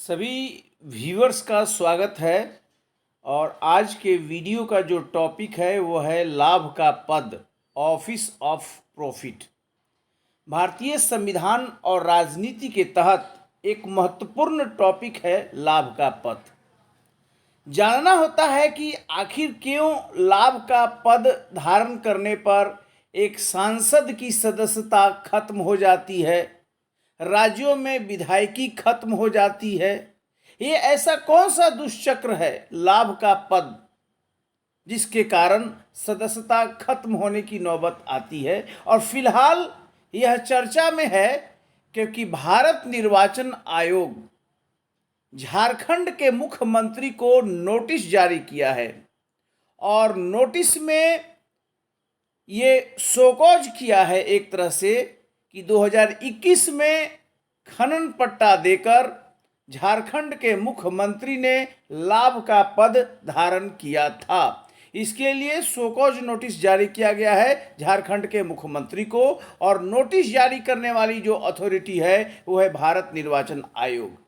सभी व्यूअर्स का स्वागत है। और आज के वीडियो का जो टॉपिक है वो है लाभ का पद, ऑफिस ऑफ प्रॉफिट। भारतीय संविधान और राजनीति के तहत एक महत्वपूर्ण टॉपिक है लाभ का पद। जानना होता है कि आखिर क्यों लाभ का पद धारण करने पर एक सांसद की सदस्यता खत्म हो जाती है, राज्यों में विधायकी खत्म हो जाती है। ये ऐसा कौन सा दुष्चक्र है लाभ का पद जिसके कारण सदस्यता खत्म होने की नौबत आती है। और फिलहाल यह चर्चा में है क्योंकि भारत निर्वाचन आयोग झारखंड के मुख्यमंत्री को नोटिस जारी किया है और नोटिस में ये शोकॉज किया है एक तरह से कि 2021 में खनन पट्टा देकर झारखंड के मुख्यमंत्री ने लाभ का पद धारण किया था। इसके लिए शोकॉज नोटिस जारी किया गया है झारखंड के मुख्यमंत्री को, और नोटिस जारी करने वाली जो अथॉरिटी है वो है भारत निर्वाचन आयोग।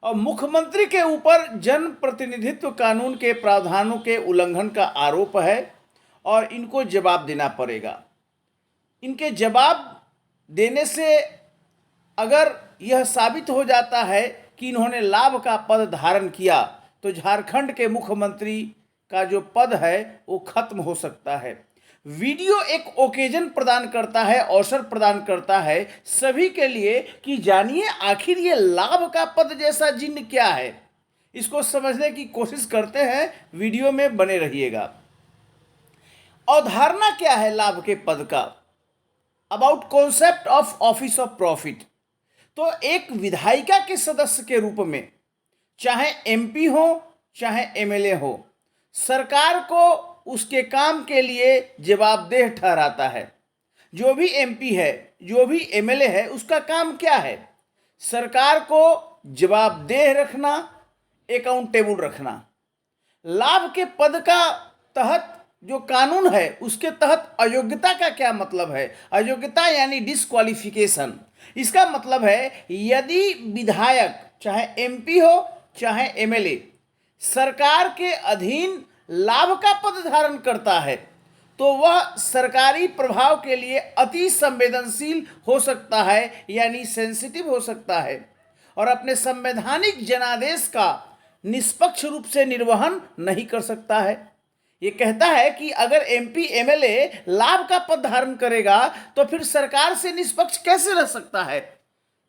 और मुख्यमंत्री के ऊपर जन प्रतिनिधित्व कानून के प्रावधानों के उल्लंघन का आरोप है और इनको जवाब देना पड़ेगा। इनके जवाब देने से अगर यह साबित हो जाता है कि इन्होंने लाभ का पद धारण किया तो झारखंड के मुख्यमंत्री का जो पद है वो खत्म हो सकता है। वीडियो एक ओकेजन प्रदान करता है, अवसर प्रदान करता है सभी के लिए कि जानिए आखिर ये लाभ का पद जैसा जिन्न क्या है। इसको समझने की कोशिश करते हैं, वीडियो में बने रहिएगा। अवधारणा क्या है लाभ के पद का? About concept of office of profit. तो एक विधायिका के सदस्य के रूप में, चाहे एमपी हो चाहे एमएलए हो, सरकार को उसके काम के लिए जवाबदेह ठहराता है। जो भी एमपी है, जो भी एमएलए है, उसका काम क्या है? सरकार को जवाबदेह रखना, अकाउंटेबल रखना। लाभ के पद का तहत जो कानून है उसके तहत अयोग्यता का क्या मतलब है? अयोग्यता यानी डिस्क्वालिफिकेशन। इसका मतलब है यदि विधायक चाहे एमपी हो चाहे एमएलए सरकार के अधीन लाभ का पद धारण करता है तो वह सरकारी प्रभाव के लिए अति संवेदनशील हो सकता है, यानी सेंसिटिव हो सकता है, और अपने संवैधानिक जनादेश का निष्पक्ष रूप से निर्वहन नहीं कर सकता है। ये कहता है कि अगर एमपी एमएलए लाभ का पद धारण करेगा तो फिर सरकार से निष्पक्ष कैसे रह सकता है?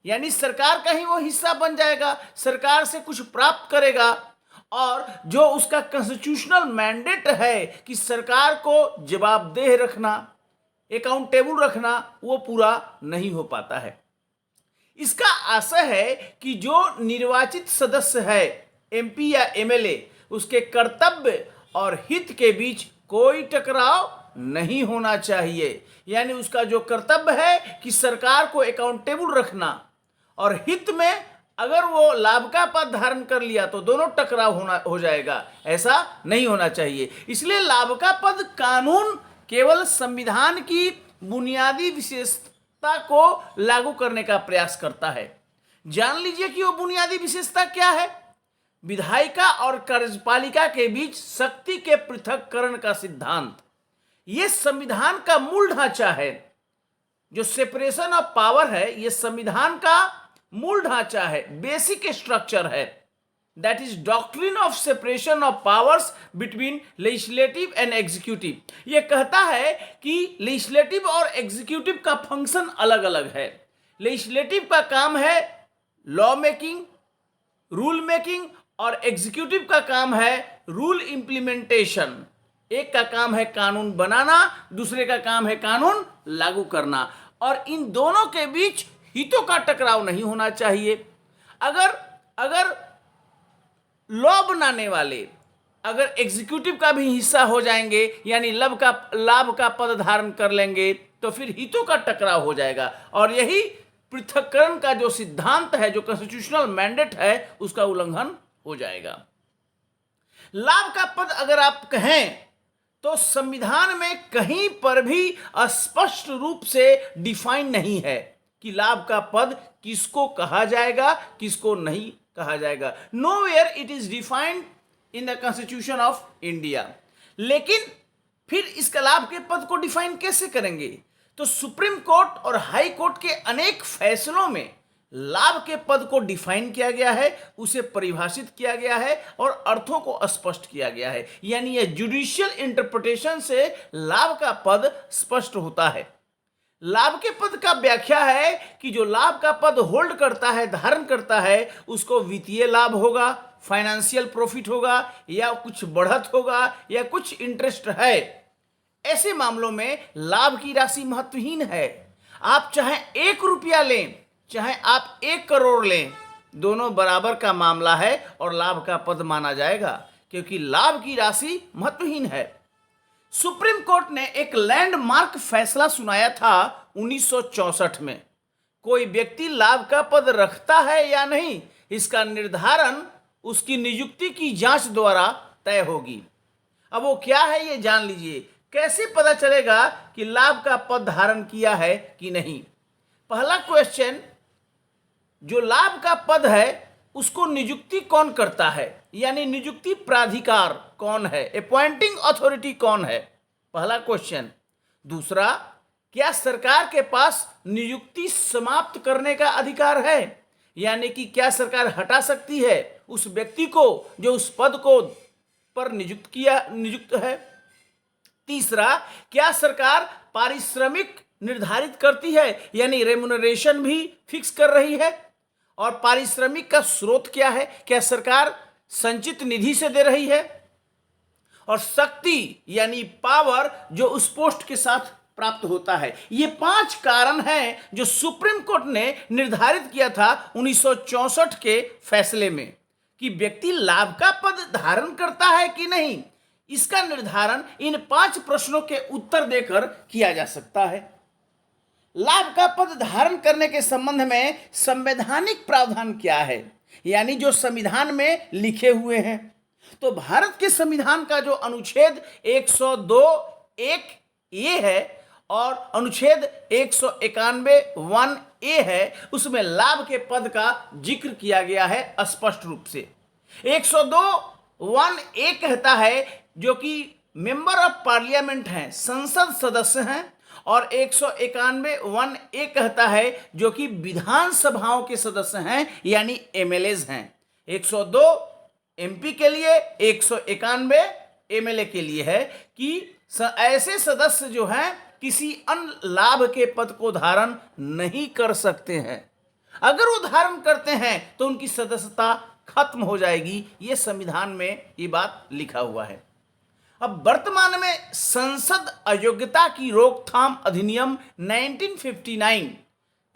यानी सरकार का ही वो हिस्सा बन जाएगा, सरकार से कुछ प्राप्त करेगा, और जो उसका कॉन्स्टिट्यूशनल मैंडेट है कि सरकार को जवाबदेह रखना, अकाउंटेबल रखना, वो पूरा नहीं हो पाता है। इसका आशय है कि जो निर्वाचित सदस्य है एमपी या एमएलए, उसके कर्तव्य और हित के बीच कोई टकराव नहीं होना चाहिए। यानी उसका जो कर्तव्य है कि सरकार को अकाउंटेबल रखना, और हित में अगर वो लाभ का पद धारण कर लिया तो दोनों टकराव हो जाएगा। ऐसा नहीं होना चाहिए। इसलिए लाभ का पद कानून केवल संविधान की बुनियादी विशेषता को लागू करने का प्रयास करता है। जान लीजिए कि वो बुनियादी विशेषता क्या है। विधायिका और कार्यपालिका के बीच शक्ति के पृथक्करण का सिद्धांत, ये संविधान का मूल ढांचा है। जो सेपरेशन ऑफ पावर है, ये संविधान का मूल ढांचा है, बेसिक स्ट्रक्चर है। That is doctrine of separation of powers between legislative and executive. ये कहता है कि लेजिस्लेटिव और एग्जीक्यूटिव का फंक्शन अलग अलग है। लेजिस्लेटिव का काम है लॉ मेकिंग, रूल मेकिंग, और एग्जीक्यूटिव का काम है रूल इंप्लीमेंटेशन। एक का काम है कानून बनाना, दूसरे का काम है कानून लागू करना, और इन दोनों के बीच हितों का टकराव नहीं होना चाहिए। अगर लॉ बनाने वाले अगर एग्जीक्यूटिव का भी हिस्सा हो जाएंगे, यानी लाभ का पद धारण कर लेंगे, तो फिर हितों का टकराव हो जाएगा, और यही पृथक्करण का जो सिद्धांत है, जो कॉन्स्टिट्यूशनल मैंडेट है, उसका उल्लंघन हो जाएगा। लाभ का पद अगर आप कहें तो संविधान में कहीं पर भी स्पष्ट रूप से डिफाइन नहीं है कि लाभ का पद किसको कहा जाएगा, किसको नहीं कहा जाएगा। Nowhere it is defined in the constitution of India. लेकिन फिर इसका लाभ के पद को डिफाइन कैसे करेंगे? तो सुप्रीम कोर्ट और हाई कोर्ट के अनेक फैसलों में लाभ के पद को डिफाइन किया गया है, उसे परिभाषित किया गया है और अर्थों को स्पष्ट किया गया है। यानी यह जुडिशियल इंटरप्रिटेशन से लाभ का पद स्पष्ट होता है। लाभ के पद का व्याख्या है कि जो लाभ का पद होल्ड करता है, धारण करता है, उसको वित्तीय लाभ होगा, फाइनेंशियल प्रॉफिट होगा, या कुछ बढ़त होगा, या कुछ इंटरेस्ट है। ऐसे मामलों में लाभ की राशि महत्वहीन है। आप चाहे 1 रुपया लें, चाहे आप 1 करोड़ लें, दोनों बराबर का मामला है और लाभ का पद माना जाएगा, क्योंकि लाभ की राशि महत्वहीन है। सुप्रीम कोर्ट ने एक लैंडमार्क फैसला सुनाया था 1964 में। कोई व्यक्ति लाभ का पद रखता है या नहीं, इसका निर्धारण उसकी नियुक्ति की जांच द्वारा तय होगी। अब वो क्या है ये जान लीजिए। कैसे पता चलेगा कि लाभ का पद धारण किया है कि नहीं? पहला क्वेश्चन, जो लाभ का पद है उसको नियुक्ति कौन करता है, यानी नियुक्ति प्राधिकार कौन है, अपॉइंटिंग अथॉरिटी कौन है, पहला क्वेश्चन। दूसरा, क्या सरकार के पास नियुक्ति समाप्त करने का अधिकार है, यानी कि क्या सरकार हटा सकती है उस व्यक्ति को जो उस पद को पर नियुक्त है। तीसरा, क्या सरकार पारिश्रमिक निर्धारित करती है, यानी रेम्युनरेशन भी फिक्स कर रही है, और पारिश्रमिक का स्रोत क्या है, क्या सरकार संचित निधि से दे रही है, और शक्ति यानी पावर जो उस पोस्ट के साथ प्राप्त होता है। ये 5 कारण हैं जो सुप्रीम कोर्ट ने निर्धारित किया था 1964 के फैसले में कि व्यक्ति लाभ का पद धारण करता है कि नहीं। इसका निर्धारण इन 5 प्रश्नों के उत्तर देकर किया जा सकता है। लाभ का पद धारण करने के संबंध में संवैधानिक प्रावधान क्या है, यानी जो संविधान में लिखे हुए हैं। तो भारत के संविधान का जो अनुच्छेद 102(1)(a) है और अनुच्छेद 191(1)(a) है, उसमें लाभ के पद का जिक्र किया गया है स्पष्ट रूप से। 102(1)(a) कहता है जो कि मेंबर ऑफ पार्लियामेंट हैं, संसद सदस्य हैं, और 191(1)(a) कहता है जो कि विधानसभाओं के सदस्य हैं, यानी एमएलएज हैं। 102 एमपी के लिए, 191 एमएलए के लिए है कि ऐसे सदस्य जो हैं किसी अन्य लाभ के पद को धारण नहीं कर सकते हैं। अगर वो धारण करते हैं तो उनकी सदस्यता खत्म हो जाएगी। ये संविधान में ये बात लिखा हुआ है। अब वर्तमान में संसद अयोग्यता की रोकथाम अधिनियम 1959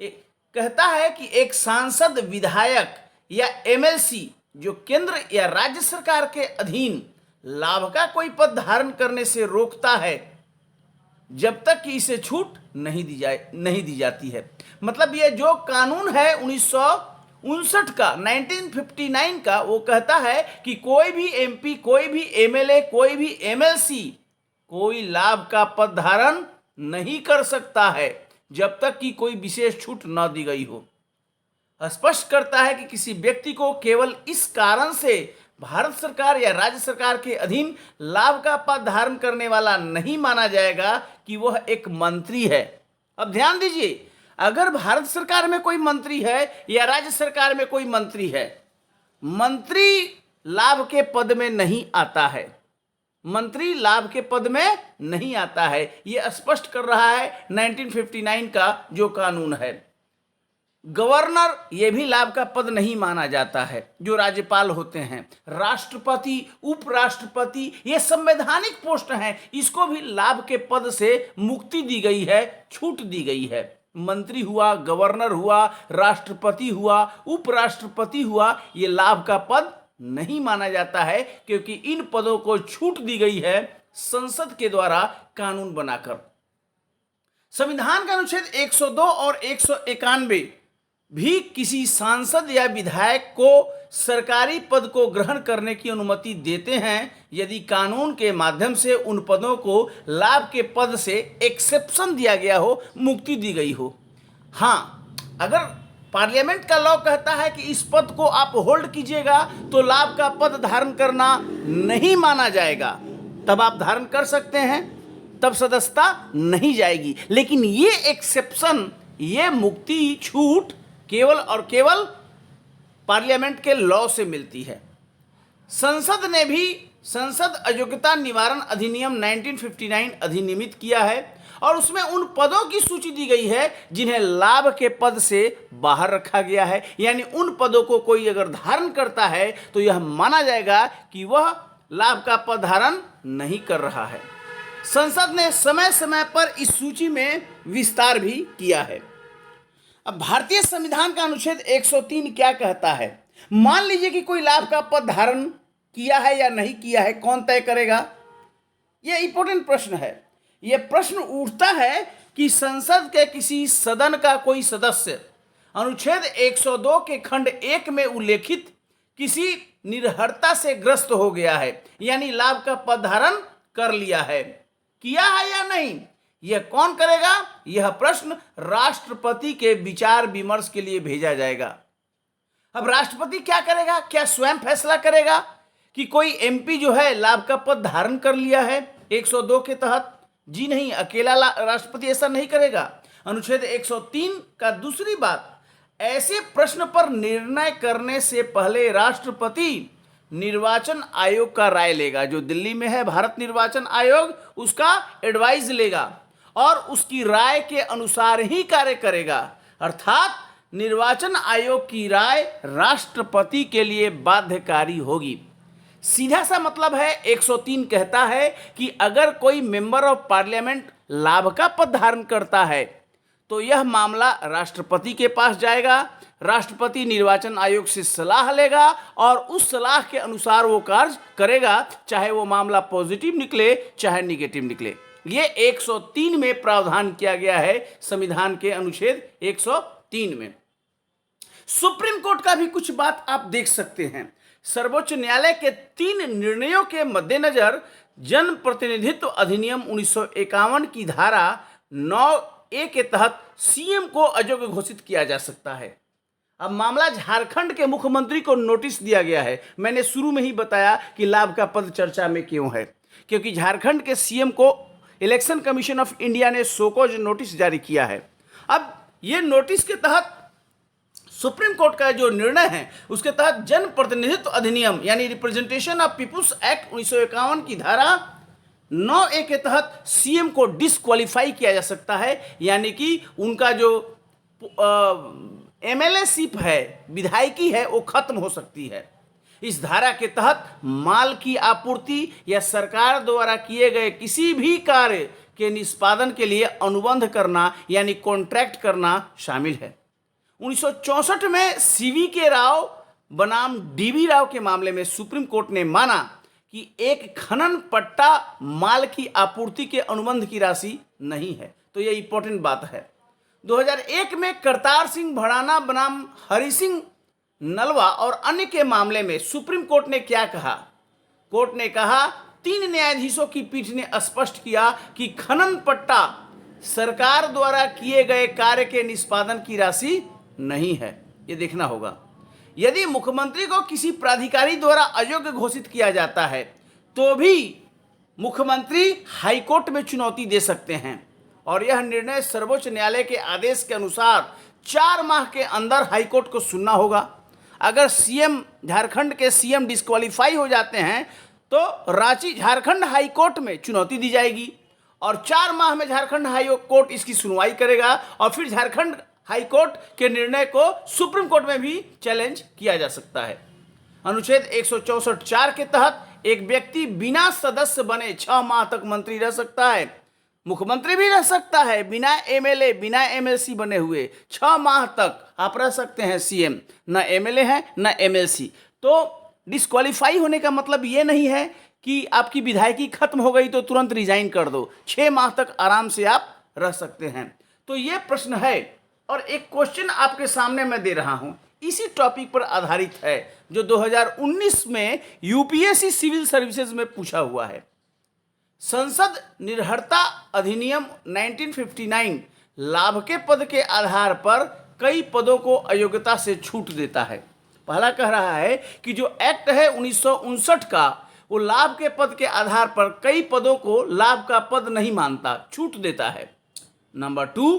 कहता है कि एक सांसद, विधायक या एमएलसी जो केंद्र या राज्य सरकार के अधीन लाभ का कोई पद धारण करने से रोकता है जब तक कि इसे छूट नहीं दी जाती है। मतलब ये जो कानून है 1959 का, 1959 का, वो कहता है कि कोई भी एमपी, कोई भी एमएलए, कोई भी एमएलसी कोई लाभ का पद धारण नहीं कर सकता है जब तक कि कोई विशेष छूट न दी गई हो। स्पष्ट करता है कि किसी व्यक्ति को केवल इस कारण से भारत सरकार या राज्य सरकार के अधीन लाभ का पद धारण करने वाला नहीं माना जाएगा कि वह एक मंत्री है। अब ध्यान दीजिए, अगर भारत सरकार में कोई मंत्री है या राज्य सरकार में कोई मंत्री है, मंत्री लाभ के पद में नहीं आता है, मंत्री लाभ के पद में नहीं आता है। यह स्पष्ट कर रहा है 1959 का जो कानून है। गवर्नर ये भी लाभ का पद नहीं माना जाता है, जो राज्यपाल होते हैं। राष्ट्रपति, उपराष्ट्रपति, ये संवैधानिक पोस्ट हैं, इसको भी लाभ के पद से मुक्ति दी गई है, छूट दी गई है। मंत्री हुआ, गवर्नर हुआ, राष्ट्रपति हुआ, उपराष्ट्रपति हुआ, ये लाभ का पद नहीं माना जाता है, क्योंकि इन पदों को छूट दी गई है संसद के द्वारा कानून बनाकर। संविधान का अनुच्छेद 102 और 191 भी किसी सांसद या विधायक को सरकारी पद को ग्रहण करने की अनुमति देते हैं यदि कानून के माध्यम से उन पदों को लाभ के पद से एक्सेप्शन दिया गया हो, मुक्ति दी गई हो। हाँ, अगर पार्लियामेंट का लॉ कहता है कि इस पद को आप होल्ड कीजिएगा तो लाभ का पद धारण करना नहीं माना जाएगा, तब आप धारण कर सकते हैं, तब सदस्यता नहीं जाएगी। लेकिन ये एक्सेप्शन, ये मुक्ति छूट केवल और केवल पार्लियामेंट के लॉ से मिलती है। संसद ने भी संसद अयोग्यता निवारण अधिनियम 1959 अधिनियमित किया है और उसमें उन पदों की सूची दी गई है जिन्हें लाभ के पद से बाहर रखा गया है। यानी उन पदों को कोई अगर धारण करता है तो यह माना जाएगा कि वह लाभ का पद धारण नहीं कर रहा है। संसद ने समय समय पर इस सूची में विस्तार भी किया है। अब भारतीय संविधान का अनुच्छेद 103 क्या कहता है? मान लीजिए कि कोई लाभ का पद धारण किया है या नहीं किया है, कौन तय करेगा? यह इंपॉर्टेंट प्रश्न है। यह प्रश्न उठता है कि संसद के किसी सदन का कोई सदस्य अनुच्छेद 102 के खंड 1 में उल्लेखित किसी निर्हरता से ग्रस्त हो गया है, यानी लाभ का पद धारण कर लिया है, किया है या नहीं, यह कौन करेगा? यह प्रश्न राष्ट्रपति के विचार विमर्श के लिए भेजा जाएगा। अब राष्ट्रपति क्या करेगा? क्या स्वयं फैसला करेगा कि कोई एमपी जो है लाभ का पद धारण कर लिया है 102 के तहत? जी नहीं, अकेला राष्ट्रपति ऐसा नहीं करेगा। अनुच्छेद 103 का दूसरी बात, ऐसे प्रश्न पर निर्णय करने से पहले राष्ट्रपति निर्वाचन आयोग का राय लेगा। जो दिल्ली में है भारत निर्वाचन आयोग, उसका एडवाइस लेगा और उसकी राय के अनुसार ही कार्य करेगा। अर्थात निर्वाचन आयोग की राय राष्ट्रपति के लिए बाध्यकारी होगी। सीधा सा मतलब है 103 कहता है कि अगर कोई मेंबर ऑफ पार्लियामेंट लाभ का पद धारण करता है तो यह मामला राष्ट्रपति के पास जाएगा। राष्ट्रपति निर्वाचन आयोग से सलाह लेगा और उस सलाह के अनुसार वो कार्य करेगा, चाहे वो मामला पॉजिटिव निकले चाहे निगेटिव निकले। ये 103 में प्रावधान किया गया है संविधान के अनुच्छेद 103 में। सुप्रीम कोर्ट का भी कुछ बात आप देख सकते हैं। सर्वोच्च न्यायालय के 3 निर्णयों के मद्देनजर जन प्रतिनिधित्व अधिनियम 1951 की धारा 9A के तहत सीएम को अयोग्य घोषित किया जा सकता है। अब मामला झारखंड के मुख्यमंत्री को नोटिस दिया गया है। मैंने शुरू में ही बताया कि लाभ का पद चर्चा में क्यों है, क्योंकि झारखंड के सीएम को इलेक्शन कमीशन ऑफ इंडिया ने शोकॉज नोटिस जारी किया है। अब ये नोटिस के तहत सुप्रीम कोर्ट का जो निर्णय है उसके तहत जन प्रतिनिधित्व अधिनियम यानी रिप्रेजेंटेशन ऑफ पीपुल्स एक्ट 1951 की धारा 9A के तहत सीएम को डिस्क्वालीफाई किया जा सकता है, यानी कि उनका जो एमएलएशिप है, विधायकी है, वो खत्म हो सकती है। इस धारा के तहत माल की आपूर्ति या सरकार द्वारा किए गए किसी भी कार्य के निष्पादन के लिए अनुबंध करना यानी कॉन्ट्रैक्ट करना शामिल है। 1964 में सीवी के राव बनाम डीवी राव के मामले में सुप्रीम कोर्ट ने माना कि एक खनन पट्टा माल की आपूर्ति के अनुबंध की राशि नहीं है। तो यह इंपॉर्टेंट बात है। 2001 में करतार सिंह भड़ाना बनाम हरि सिंह नलवा और अन्य के मामले में सुप्रीम कोर्ट ने क्या कहा? कोर्ट ने कहा 3 न्यायाधीशों की पीठ ने स्पष्ट किया कि खनन पट्टा सरकार द्वारा किए गए कार्य के निष्पादन की राशि नहीं है। ये देखना होगा। यदि मुख्यमंत्री को किसी प्राधिकारी द्वारा अयोग्य घोषित किया जाता है तो भी मुख्यमंत्री हाईकोर्ट में चुनौती दे सकते हैं और यह निर्णय सर्वोच्च न्यायालय के आदेश के अनुसार 4 माह के अंदर हाईकोर्ट को सुनना होगा। अगर सीएम झारखंड के सीएम डिस्क्वालीफाई हो जाते हैं तो रांची झारखंड हाईकोर्ट में चुनौती दी जाएगी और 4 माह में झारखंड हाई कोर्ट इसकी सुनवाई करेगा और फिर झारखंड हाईकोर्ट के निर्णय को सुप्रीम कोर्ट में भी चैलेंज किया जा सकता है। अनुच्छेद 164(4) के तहत एक व्यक्ति बिना सदस्य बने 6 माह तक मंत्री रह सकता है। मुख्यमंत्री भी रह सकता है बिना एमएलए बिना एमएलसी बने हुए 6 माह तक आप रह सकते हैं सीएम। न एमएलए है न एमएलसी। तो डिस्क्वालीफाई होने का मतलब ये नहीं है कि आपकी विधायकी खत्म हो गई तो तुरंत रिजाइन कर दो। 6 माह तक आराम से आप रह सकते हैं। तो ये प्रश्न है और एक क्वेश्चन आपके सामने मैं दे रहा हूं, इसी टॉपिक पर आधारित है जो 2019 में यूपीएससी सिविल सर्विसेज में पूछा हुआ है। संसद निर्हरता अधिनियम 1959 लाभ के पद के आधार पर कई पदों को अयोग्यता से छूट देता है। पहला कह रहा है कि जो एक्ट है 1959 का, वो लाभ के पद के आधार पर कई पदों को लाभ का पद नहीं मानता, छूट देता है। नंबर 2,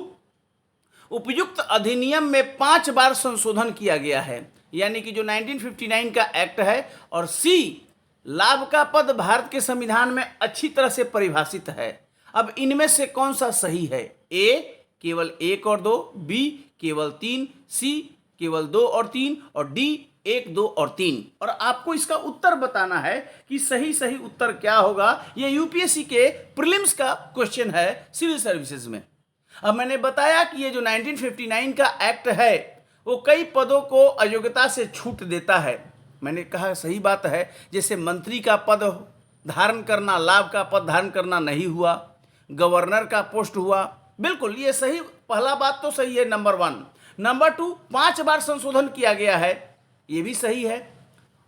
उपयुक्त अधिनियम में 5 बार संशोधन किया गया है, यानी कि जो 1959 का एक्ट है। और सी, लाभ का पद भारत के संविधान में अच्छी तरह से परिभाषित है। अब इनमें से कौन सा सही है? ए केवल 1 और 2, बी केवल 3, सी केवल 2 और 3, और डी 1, 2 और 3। और आपको इसका उत्तर बताना है कि सही उत्तर क्या होगा। यह यूपीएससी के प्रीलिम्स का क्वेश्चन है सिविल सर्विसेज में। अब मैंने बताया कि ये जो 1959 का एक्ट है वो कई पदों को अयोग्यता से छूट देता है। मैंने कहा सही बात है, जैसे मंत्री का पद धारण करना लाभ का पद धारण करना नहीं हुआ, गवर्नर का पोस्ट हुआ, बिल्कुल ये सही, पहला बात तो सही है नंबर 1। नंबर 2, 5 बार संशोधन किया गया है, ये भी सही है।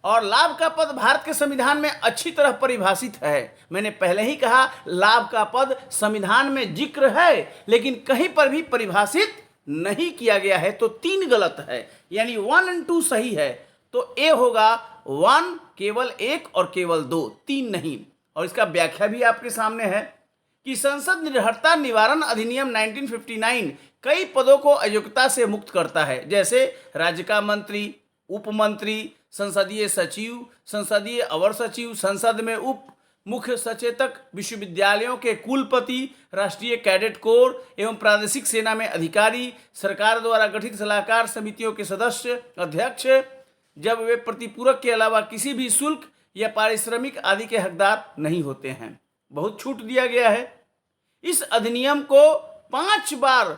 और लाभ का पद भारत के संविधान में अच्छी तरह परिभाषित है। मैंने पहले ही कहा लाभ का पद संविधान में जिक्र है, लेकिन कहीं पर भी परिभाषित नहीं किया गया है, तो 3 गलत है, यानी 1 और 2 सही है। तो ए होगा 1 केवल 1 और केवल 2, 3 नहीं। और इसका व्याख्या भी आपके सामने है कि संसद निर्भरता निवारण अधिनियम 1959 कई पदों को अयोग्यता से मुक्त करता है, जैसे राज्य का मंत्री, उप मंत्री, संसदीय सचिव, संसदीय अवर सचिव, संसद में उप मुख्य सचेतक, विश्वविद्यालयों के कुलपति, राष्ट्रीय कैडेट कोर एवं प्रादेशिक सेना में अधिकारी, सरकार द्वारा गठित सलाहकार समितियों के सदस्य, अध्यक्ष, जब वे प्रतिपूरक के अलावा किसी भी शुल्क या पारिश्रमिक आदि के हकदार नहीं होते हैं। बहुत छूट दिया गया है। इस अधिनियम को 5 बार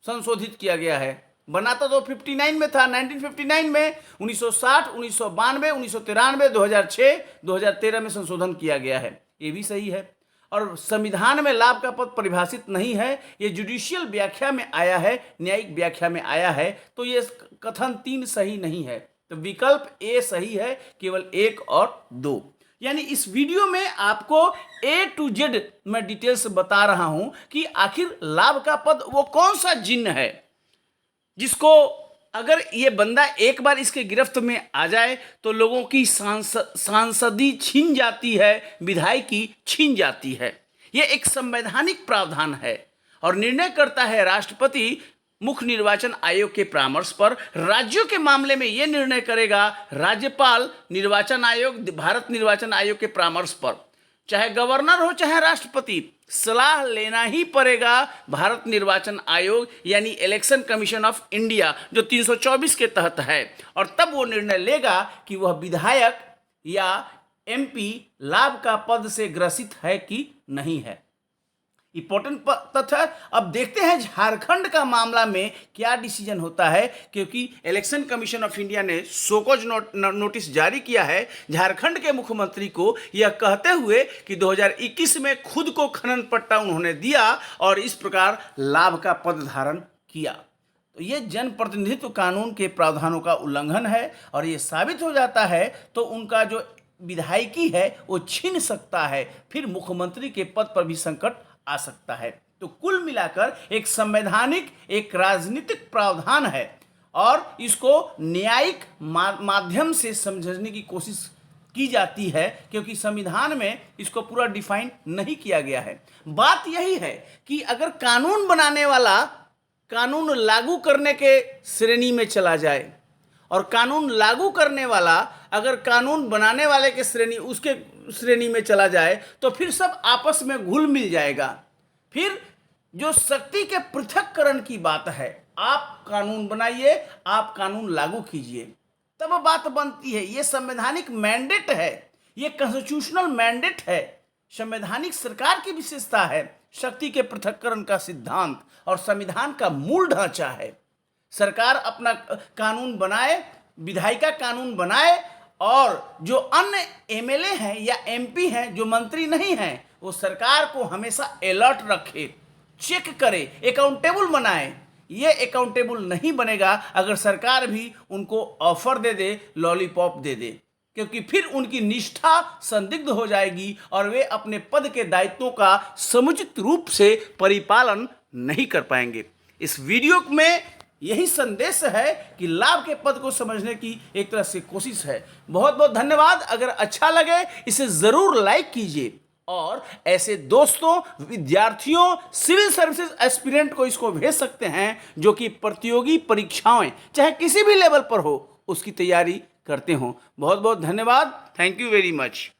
संशोधित किया गया है। बनाता तो 59 में था, 1959 में, 1960, 1992, 1993, 2006, 2013 में संशोधन किया गया है, ये भी सही है। और संविधान में लाभ का पद परिभाषित नहीं है, ये जुडिशियल व्याख्या में आया है, न्यायिक व्याख्या में आया है, तो ये कथन 3 सही नहीं है। तो विकल्प ए सही है, केवल 1 और 2। यानी इस वीडियो में आपको A to Z मैं डिटेल्स बता रहा हूं कि आखिर लाभ का पद वो कौन सा जिन्न है जिसको अगर ये बंदा एक बार इसके गिरफ्त में आ जाए तो लोगों की सांसदी छीन जाती है, विधायकी छीन जाती है। ये एक संवैधानिक प्रावधान है और निर्णय करता है राष्ट्रपति मुख्य निर्वाचन आयोग के परामर्श पर। राज्यों के मामले में यह निर्णय करेगा राज्यपाल, निर्वाचन आयोग, भारत निर्वाचन आयोग के परामर्श पर। चाहे गवर्नर हो चाहे राष्ट्रपति, सलाह लेना ही पड़ेगा भारत निर्वाचन आयोग यानी इलेक्शन कमीशन ऑफ इंडिया, जो 324 के तहत है। और तब वो निर्णय लेगा कि वह विधायक या एमपी लाभ का पद से ग्रसित है कि नहीं है। इंपॉर्टेंट तथ्य। अब देखते हैं झारखंड का मामला में क्या डिसीजन होता है, क्योंकि इलेक्शन कमीशन ऑफ इंडिया ने शोकॉज नोटिस जारी किया है झारखंड के मुख्यमंत्री को, यह कहते हुए कि 2021 में खुद को खनन पट्टा उन्होंने दिया और इस प्रकार लाभ का पद धारण किया। तो ये जनप्रतिनिधित्व कानून के प्रावधानों का उल्लंघन है और ये साबित हो जाता है तो उनका जो विधायकी है वो छीन सकता है, फिर मुख्यमंत्री के पद पर भी संकट आ सकता है। तो कुल मिलाकर एक संवैधानिक, एक राजनीतिक प्रावधान है और इसको न्यायिक माध्यम से समझने की कोशिश की जाती है, क्योंकि संविधान में इसको पूरा डिफाइन नहीं किया गया है। बात यही है कि अगर कानून बनाने वाला कानून लागू करने के श्रेणी में चला जाए और कानून लागू करने वाला अगर कानून बनाने वाले के श्रेणी में चला जाए तो फिर सब आपस में घुल मिल जाएगा। फिर जो शक्ति के पृथक्करण की बात है, आप कानून बनाइए, आप कानून लागू कीजिए, तब बात बनती है। ये संवैधानिक मैंडेट है, ये कॉन्स्टिट्यूशनल मैंडेट है, संवैधानिक सरकार की विशेषता है, शक्ति के पृथक्करण का सिद्धांत और संविधान का मूल ढांचा है। सरकार अपना कानून बनाए, विधायिका कानून बनाए और जो अन्य एमएलए हैं या एमपी हैं जो मंत्री नहीं हैं वो सरकार को हमेशा अलर्ट रखे, चेक करे, अकाउंटेबल बनाए। ये अकाउंटेबल नहीं बनेगा अगर सरकार भी उनको ऑफर दे दे, लॉलीपॉप दे दे, क्योंकि फिर उनकी निष्ठा संदिग्ध हो जाएगी और वे अपने पद के दायित्वों का समुचित रूप से परिपालन नहीं कर पाएंगे। इस वीडियो में यही संदेश है कि लाभ के पद को समझने की एक तरह से कोशिश है। बहुत बहुत धन्यवाद। अगर अच्छा लगे इसे ज़रूर लाइक कीजिए और ऐसे दोस्तों, विद्यार्थियों, सिविल सर्विसेज एस्पिरेंट को इसको भेज सकते हैं जो कि प्रतियोगी परीक्षाएं चाहे किसी भी लेवल पर हो उसकी तैयारी करते हों। बहुत बहुत धन्यवाद। Thank you very much.